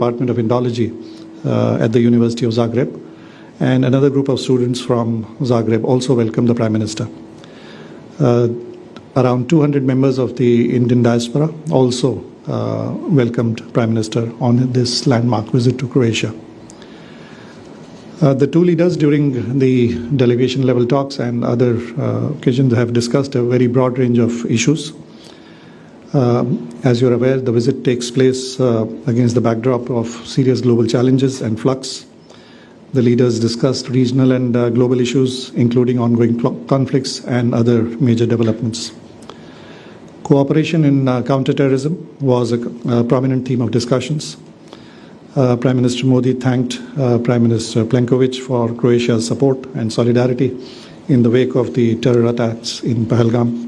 Department of Indology at the University of Zagreb. And another group of students from Zagreb also welcomed the Prime Minister. Around 200 members of the Indian diaspora also welcomed Prime Minister on this landmark visit to Croatia. The two leaders during the delegation level talks and other occasions have discussed a very broad range of issues. As you're aware, the visit takes place against the backdrop of serious global challenges and flux. The leaders discussed regional and global issues, including ongoing conflicts and other major developments. Cooperation in counterterrorism was a prominent theme of discussions. Prime Minister Modi thanked Prime Minister Plenković for Croatia's support and solidarity in the wake of the terror attacks in Pahalgam.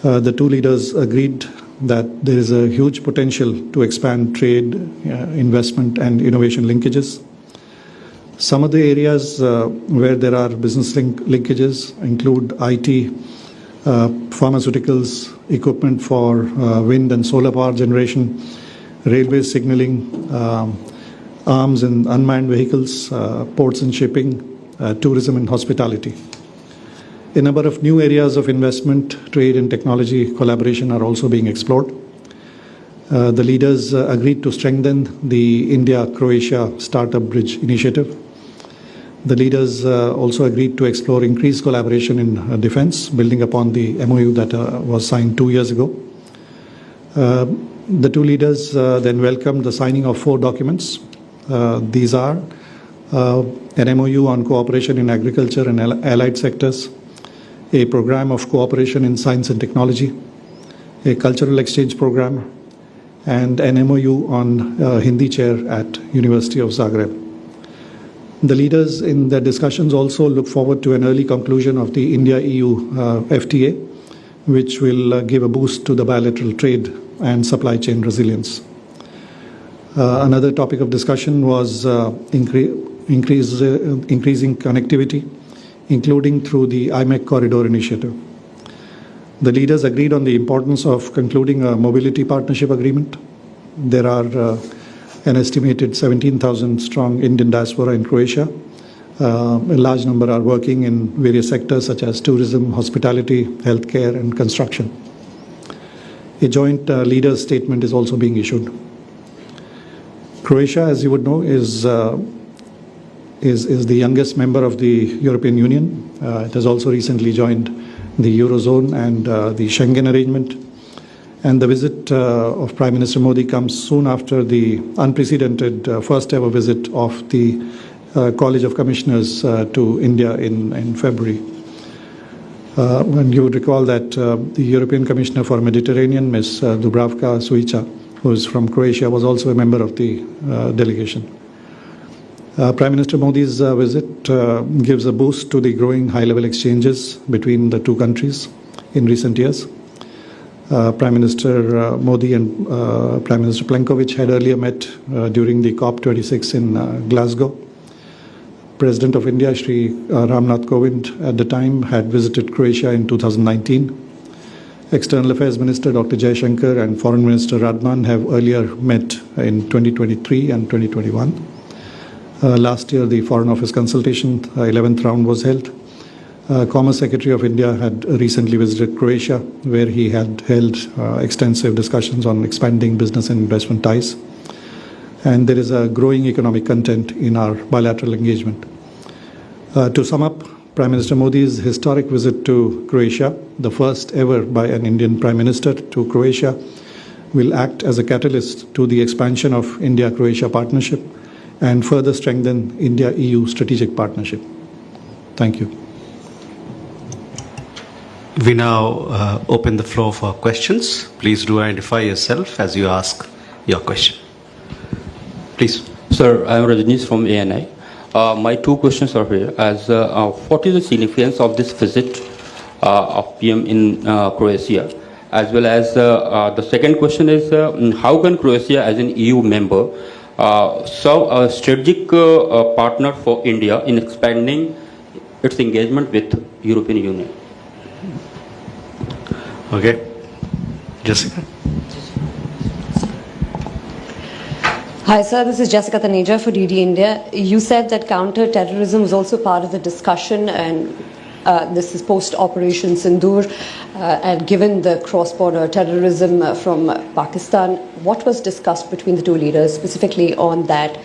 The two leaders agreed that there is a huge potential to expand trade, investment and innovation linkages. Some of the areas where there are business linkages include IT, pharmaceuticals, equipment for wind and solar power generation, railway signaling, arms and unmanned vehicles, ports and shipping, tourism and hospitality. A number of new areas of investment, trade and technology collaboration are also being explored. The leaders agreed to strengthen the India-Croatia Startup Bridge initiative. The leaders also agreed to explore increased collaboration in defense, building upon the MOU that was signed 2 years ago. The two leaders then welcomed the signing of 4 documents. These are an MOU on cooperation in agriculture and allied sectors, a program of cooperation in science and technology, a cultural exchange program, and an MOU on Hindi chair at University of Zagreb. The leaders in their discussions also look forward to an early conclusion of the India-EU FTA, which will give a boost to the bilateral trade and supply chain resilience. Another topic of discussion was increasing connectivity, including through the IMEC Corridor Initiative. The leaders agreed on the importance of concluding a mobility partnership agreement. There are an estimated 17,000 strong Indian diaspora in Croatia. A large number are working in various sectors such as tourism, hospitality, healthcare, and construction. A joint leaders' statement is also being issued. Croatia, as you would know, is the youngest member of the European Union. It has also recently joined the Eurozone and the Schengen arrangement. And the visit of Prime Minister Modi comes soon after the unprecedented first ever visit of the College of Commissioners to India in February. And you would recall that the European Commissioner for Mediterranean, Ms. Dubravka Šuica, who is from Croatia, was also a member of the delegation. Prime Minister Modi's visit gives a boost to the growing high-level exchanges between the two countries in recent years. Prime Minister Modi and Prime Minister Plenković had earlier met during the COP26 in Glasgow. President of India, Shri Ramnath Kovind, at the time had visited Croatia in 2019. External Affairs Minister Dr. Jaishankar and Foreign Minister Radman have earlier met in 2023 and 2021. Last year, the Foreign Office consultation, 11th round, was held. Commerce Secretary of India had recently visited Croatia, where he had held extensive discussions on expanding business and investment ties. And there is a growing economic content in our bilateral engagement. To sum up, Prime Minister Modi's historic visit to Croatia, the first ever by an Indian Prime Minister to Croatia, will act as a catalyst to the expansion of India-Croatia partnership and further strengthen India-EU strategic partnership. Thank you. We now open the floor for questions. Please do identify yourself as you ask your question. Please. Sir, I am Rajnish from ANI. My 2 questions are here. What is the significance of this visit of PM in Croatia? As well as the second question is, how can Croatia as an EU member serve a strategic partner for India in expanding its engagement with European Union? Okay. Jessica. Hi, sir. This is Jessica Taneja for DD India. You said that counter-terrorism was also part of the discussion, and this is post-Operation Sindoor. And given the cross-border terrorism from Pakistan, what was discussed between the two leaders specifically on that?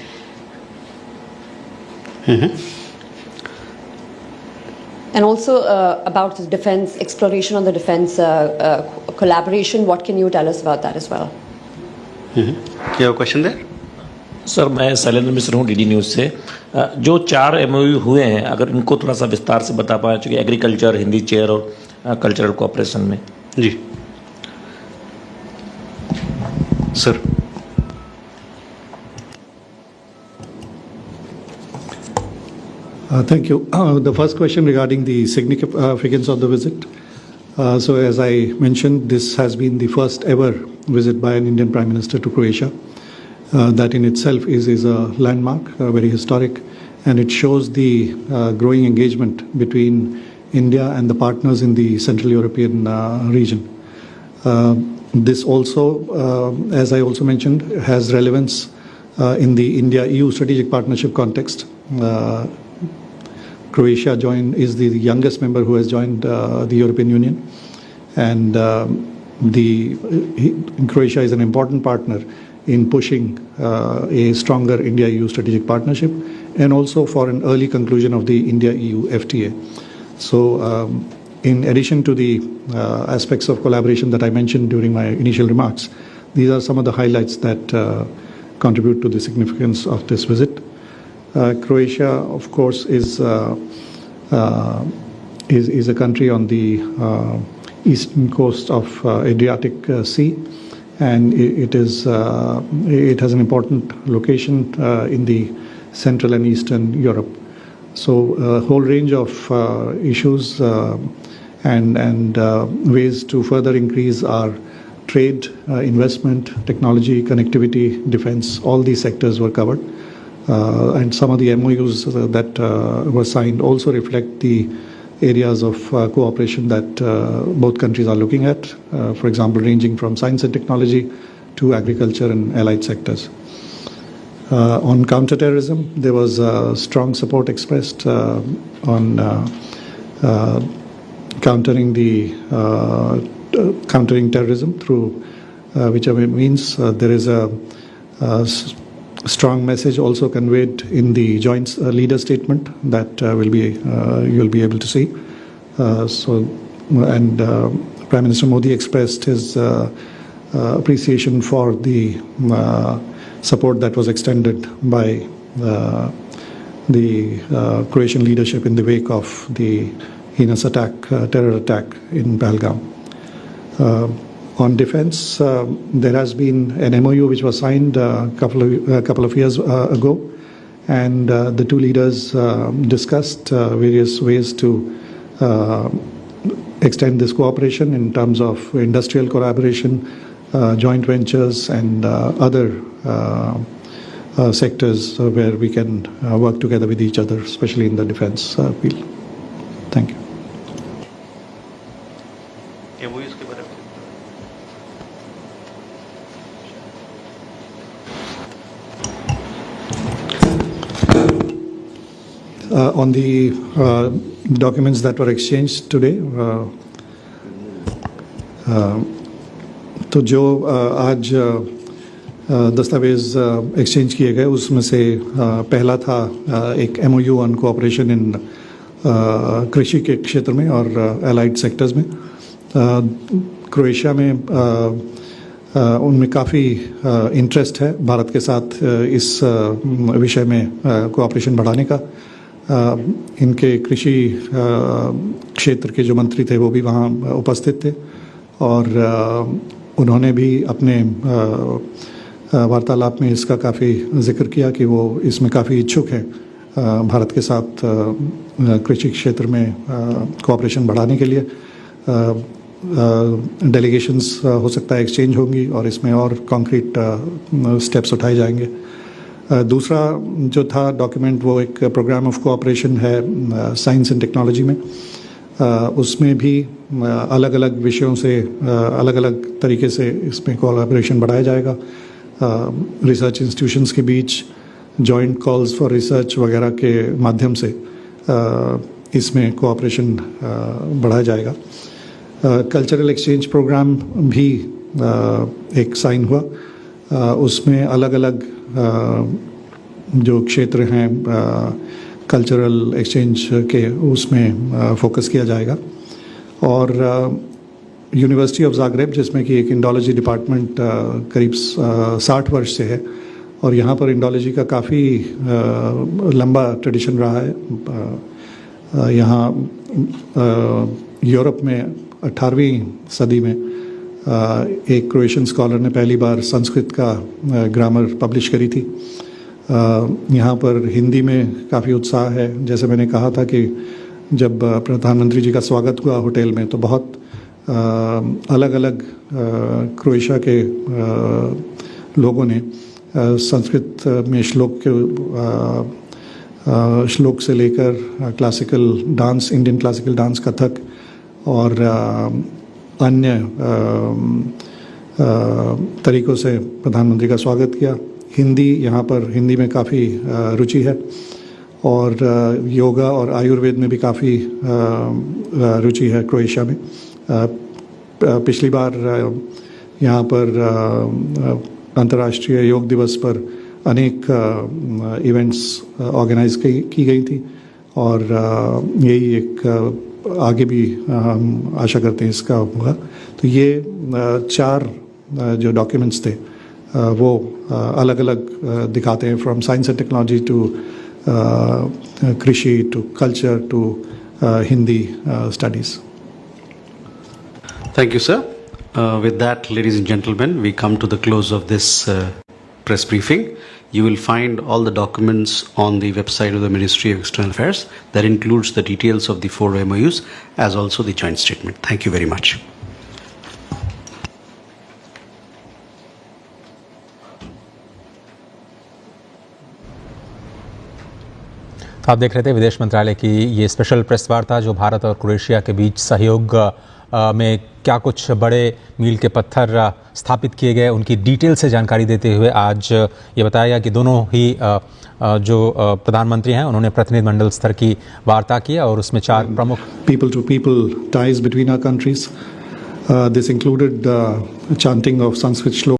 And also about the defense exploration on the defense collaboration. What can you tell us about that as well? You have a question there? Sir मैं शैलेंद्र मिश्र हूँ DD news से। जो 4 MOU हुए हैं अगर इनको थोड़ा सा विस्तार से बता पाएं, चूँकि एग्रीकल्चर, हिंदी चेयर और कल्चरल कोऑपरेशन में। जी sir. Thank you. The first question regarding the significance of the visit. So as I mentioned, this has been the first ever visit by an Indian Prime Minister to Croatia. That in itself is a landmark, very historic, and it shows the growing engagement between India and the partners in the Central European region. This also, as I also mentioned, has relevance in the India-EU strategic partnership context. Croatia is the youngest member who has joined the European Union, and Croatia is an important partner in pushing a stronger India-EU strategic partnership, and also for an early conclusion of the India-EU FTA. So in addition to the aspects of collaboration that I mentioned during my initial remarks, these are some of the highlights that contribute to the significance of this visit. Croatia, of course, is a country on the eastern coast of Adriatic Sea, and it has an important location in the Central and Eastern Europe. So a whole range of issues and ways to further increase our trade, investment, technology, connectivity, defense, all these sectors were covered. And some of the MOUs that were signed also reflect the areas of cooperation that both countries are looking at, for example, ranging from science and technology to agriculture and allied sectors. On counterterrorism, there was strong support expressed on countering terrorism through whichever means. There is a strong message also conveyed in the joint leader statement that you'll be able to see. Prime Minister Modi expressed his appreciation for the support that was extended by the Croatian leadership in the wake of the heinous terror attack in Pahalgam. On defense, there has been an MOU which was signed a couple of years ago, and the two leaders discussed various ways to extend this cooperation in terms of industrial collaboration, joint ventures, and other sectors where we can work together with each other, especially in the defense field. Thank you. On the documents that were exchanged today, तो जो आज दस्तावेज exchange किए गए उसमें से पहला था एक MOU ऑन कोऑपरेशन इन कृषि के क्षेत्र में और एलाइड सेक्टर्स में. क्रोएशिया में उनमें काफ़ी इंटरेस्ट है भारत के साथ इस विषय में कोऑपरेशन बढ़ाने का. इनके कृषि क्षेत्र के जो मंत्री थे वो भी वहाँ उपस्थित थे और उन्होंने भी अपने वार्तालाप में इसका काफ़ी जिक्र किया कि वो इसमें काफ़ी इच्छुक है भारत के साथ कृषि क्षेत्र में कोऑपरेशन बढ़ाने के लिए. डेलीगेशंस हो सकता है एक्सचेंज होंगी और इसमें और कॉन्क्रीट स्टेप्स उठाए जाएंगे. दूसरा जो था डॉक्यूमेंट वो एक प्रोग्राम ऑफ कोऑपरेशन है साइंस एंड टेक्नोलॉजी में. उसमें भी अलग अलग विषयों से अलग अलग तरीके से इसमें कोलैबोरेशन बढ़ाया जाएगा. रिसर्च इंस्टीट्यूशंस के बीच जॉइंट कॉल्स फॉर रिसर्च वगैरह के माध्यम से इसमें कोऑपरेशन बढ़ाया जाएगा। कल्चरल एक्सचेंज प्रोग्राम भी एक साइन हुआ। उसमें अलग अलग जो क्षेत्र हैं कल्चरल एक्सचेंज के, उसमें फोकस किया जाएगा। और यूनिवर्सिटी ऑफ ज़ाग्रेब, जिसमें कि एक इंडोलॉजी डिपार्टमेंट करीब 60 वर्ष से है, और यहाँ पर इंडोलॉजी का काफ़ी लंबा ट्रेडिशन रहा है। यहाँ यूरोप में 18वीं सदी में एक क्रोएशियन स्कॉलर ने पहली बार संस्कृत का ग्रामर पब्लिश करी थी। यहाँ पर हिंदी में काफ़ी उत्साह है। जैसे मैंने कहा था कि जब प्रधानमंत्री जी का स्वागत हुआ होटल में, तो बहुत अलग अलग क्रोएशिया के लोगों ने संस्कृत में श्लोक से लेकर classical dance, Indian classical dance, Kathak और अन्य तरीक़ों से प्रधानमंत्री का स्वागत किया। हिंदी में काफ़ी रुचि है, और योगा और आयुर्वेद में भी काफ़ी रुचि है क्रोएशिया में। पिछली बार यहाँ पर अंतर्राष्ट्रीय योग दिवस पर अनेक इवेंट्स ऑर्गेनाइज की गई थी, और यही एक आगे भी हम आशा करते हैं इसका होगा। तो ये 4 जो डॉक्यूमेंट्स थे वो अलग अलग दिखाते हैं, from science and technology to कृषि to culture to Hindi studies. Thank you, sir. With that, ladies and gentlemen, we come to the close of this press briefing. You will find all the documents on the website of the Ministry of External Affairs. That includes the details of the 4 MOUs as also the joint statement. Thank you very much. आप देख रहे थे विदेश मंत्रालय की ये special press वार्ता, जो भारत और क्रोएशिया के बीच सहयोग में क्या कुछ बड़े मील के पत्थर स्थापित किए गए, उनकी डिटेल से जानकारी देते हुए आज ये बताया गया कि दोनों ही जो प्रधानमंत्री हैं उन्होंने प्रतिनिधिमंडल स्तर की वार्ता की, और उसमें 4 प्रमुख people to people ties between our countries. This included chanting of Sanskrit श्लोक